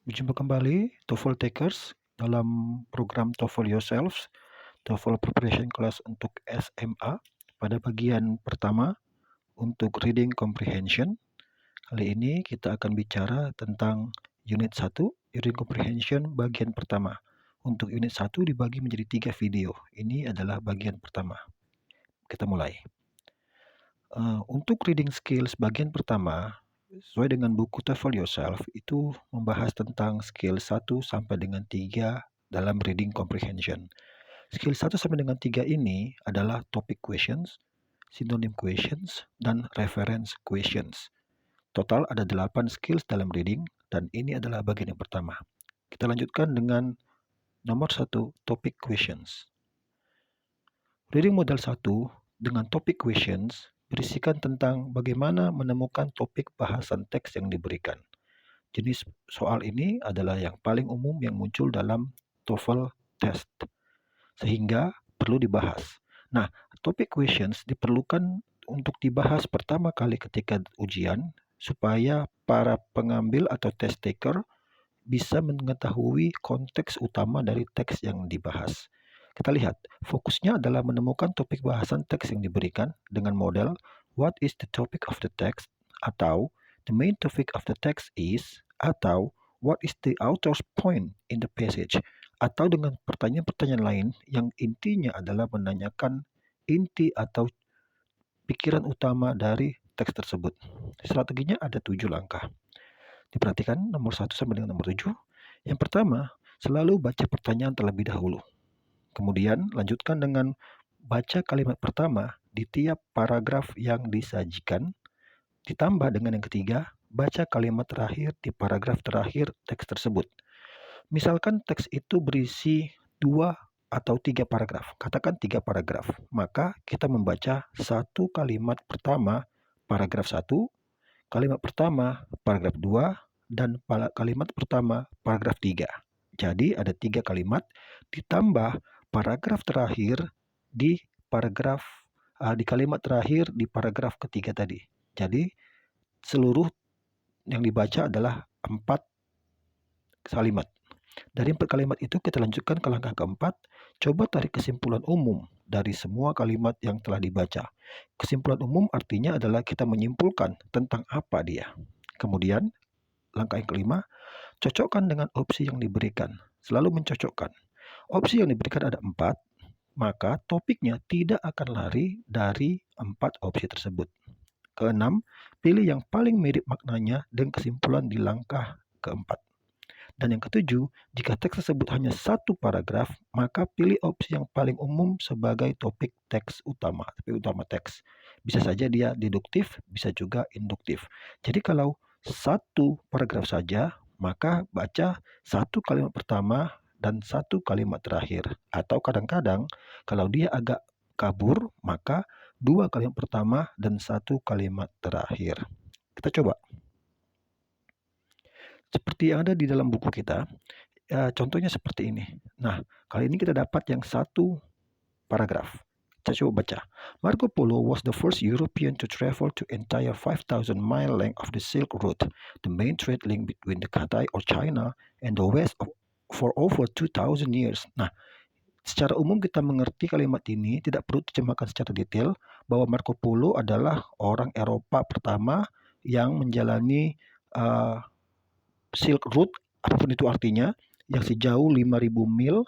Berjumpa kembali TOEFL Takers dalam program TOEFL Yourselves, TOEFL Preparation Class untuk SMA pada bagian pertama untuk Reading Comprehension. Kali ini kita akan bicara tentang Unit 1, Reading Comprehension bagian pertama. Untuk Unit 1 dibagi menjadi 3 video. Ini adalah bagian pertama. Kita mulai. Untuk reading skills bagian pertama, sesuai dengan buku TOEFL Yourself, itu membahas tentang skill 1 sampai dengan 3 dalam reading comprehension. Skill 1 sampai dengan 3 ini adalah topic questions, synonym questions, dan reference questions. Total ada 8 skills dalam reading, dan ini adalah bagian yang pertama. Kita lanjutkan dengan nomor 1, topic questions. Reading modal 1 dengan topic questions berisikan tentang bagaimana menemukan topik bahasan teks yang diberikan. Jenis soal ini adalah yang paling umum yang muncul dalam TOEFL test, sehingga perlu dibahas. Nah, topic questions diperlukan untuk dibahas pertama kali ketika ujian, supaya para pengambil atau test taker bisa mengetahui konteks utama dari teks yang dibahas. Kita lihat, fokusnya adalah menemukan topik bahasan teks yang diberikan dengan model what is the topic of the text, atau the main topic of the text is, atau what is the author's point in the passage, atau dengan pertanyaan-pertanyaan lain yang intinya adalah menanyakan inti atau pikiran utama dari teks tersebut. Strateginya ada 7 langkah. Diperhatikan nomor 1 sampai dengan nomor 7. Yang pertama, selalu baca pertanyaan terlebih dahulu. Kemudian lanjutkan dengan baca kalimat pertama di tiap paragraf yang disajikan. Ditambah dengan yang ketiga, baca kalimat terakhir di paragraf terakhir teks tersebut. Misalkan teks itu berisi 2 atau 3 paragraf, katakan 3 paragraf. Maka kita membaca satu kalimat pertama paragraf 1, kalimat pertama paragraf 2, dan kalimat pertama paragraf 3. Jadi ada 3 kalimat ditambah paragraf terakhir di kalimat terakhir di paragraf ketiga tadi. Jadi seluruh yang dibaca adalah 4 kalimat. Dari 4 kalimat itu kita lanjutkan ke langkah keempat. Coba tarik kesimpulan umum dari semua kalimat yang telah dibaca. Kesimpulan umum artinya adalah kita menyimpulkan tentang apa dia. Kemudian langkah yang kelima, cocokkan dengan opsi yang diberikan. Selalu mencocokkan. Opsi yang diberikan ada 4, maka topiknya tidak akan lari dari 4 opsi tersebut. Keenam, pilih yang paling mirip maknanya dan kesimpulan di langkah keempat. Dan yang ketujuh, jika teks tersebut hanya satu paragraf, maka pilih opsi yang paling umum sebagai topik teks utama, topik utama teks. Bisa saja dia deduktif, bisa juga induktif. Jadi kalau satu paragraf saja, maka baca satu kalimat pertama dan satu kalimat terakhir. Atau kadang-kadang kalau dia agak kabur, maka 2 kalimat pertama dan 1 kalimat terakhir. Kita coba. Seperti yang ada di dalam buku kita, contohnya seperti ini. Nah, kali ini kita dapat yang satu paragraf. Kita coba baca. Marco Polo was the first European to travel to entire 5,000-mile length of the Silk Route, the main trade link between the Cathay or China and the West for over 2,000 years. Nah, secara umum kita mengerti kalimat ini, tidak perlu terjemahkan secara detail, bahwa Marco Polo adalah orang Eropa pertama yang menjalani Silk Route, apapun itu artinya, yang sejauh 5.000 mil,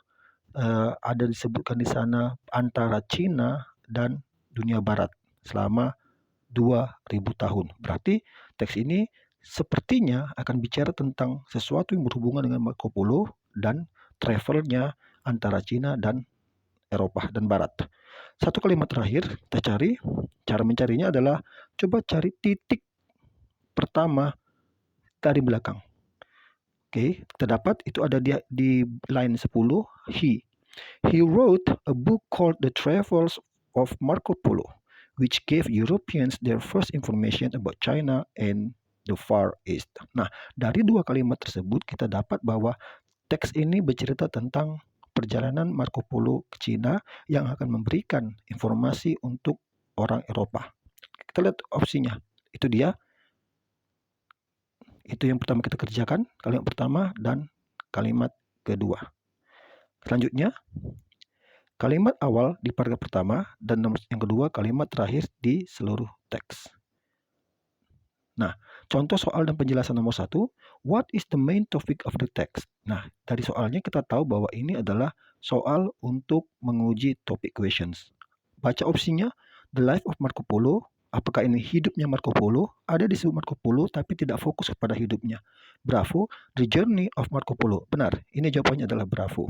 ada disebutkan di sana antara Cina dan dunia barat selama 2.000 tahun. Berarti teks ini sepertinya akan bicara tentang sesuatu yang berhubungan dengan Marco Polo dan travelnya antara Cina dan Eropa dan Barat. Satu kalimat terakhir kita cari, cara mencarinya adalah coba cari titik pertama dari belakang. Oke, kita dapat itu ada di line 10, He wrote a book called The Travels of Marco Polo, which gave Europeans their first information about China and the Far East. Nah, dari 2 kalimat tersebut kita dapat bahwa teks ini bercerita tentang perjalanan Marco Polo ke Cina yang akan memberikan informasi untuk orang Eropa. Kita lihat opsinya. Itu dia. Itu yang pertama kita kerjakan, kalimat pertama dan kalimat kedua. Selanjutnya, kalimat awal di paragraf pertama dan yang kedua kalimat terakhir di seluruh teks. Nah, contoh soal dan penjelasan nomor 1, what is the main topic of the text? Nah, dari soalnya kita tahu bahwa ini adalah soal untuk menguji topic questions. Baca opsinya, the life of Marco Polo. Apakah ini hidupnya Marco Polo? Ada disebut Marco Polo tapi tidak fokus kepada hidupnya. Bravo, the journey of Marco Polo. Benar, ini jawabannya adalah bravo.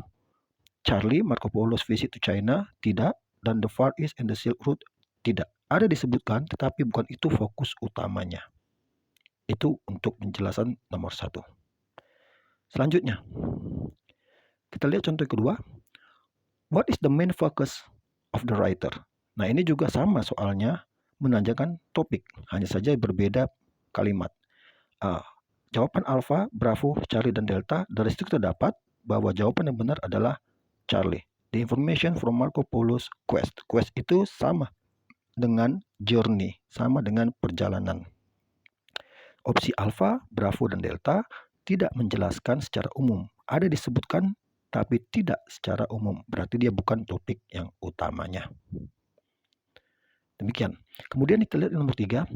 Charlie, Marco Polo's visit to China. Tidak. Dan the Far East and the Silk Road. Tidak. Ada disebutkan tetapi bukan itu fokus utamanya. Itu untuk penjelasan nomor 1. Selanjutnya, kita lihat contoh kedua. What is the main focus of the writer? Nah, ini juga sama soalnya menanyakan topik, hanya saja berbeda kalimat. Jawaban alfa, bravo, Charlie, dan delta. Dari situ kita dapat bahwa jawaban yang benar adalah Charlie. The information from Marco Polo's quest. Quest itu sama dengan journey, sama dengan perjalanan. Opsi alfa, bravo, dan delta tidak menjelaskan secara umum. Ada disebutkan tapi tidak secara umum. Berarti dia bukan topik yang utamanya. Demikian. Kemudian kita lihat nomor 3.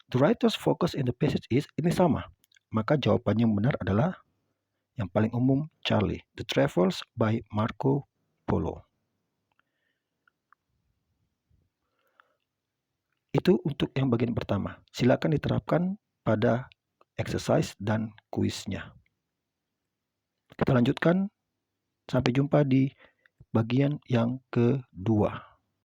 The writer's focus in the passage is, ini sama. Maka jawabannya yang benar adalah yang paling umum, Charlie. The Travels by Marco Polo. Itu untuk yang bagian pertama. Silakan diterapkan pada exercise dan kuisnya. Kita lanjutkan. Sampai jumpa di bagian yang kedua.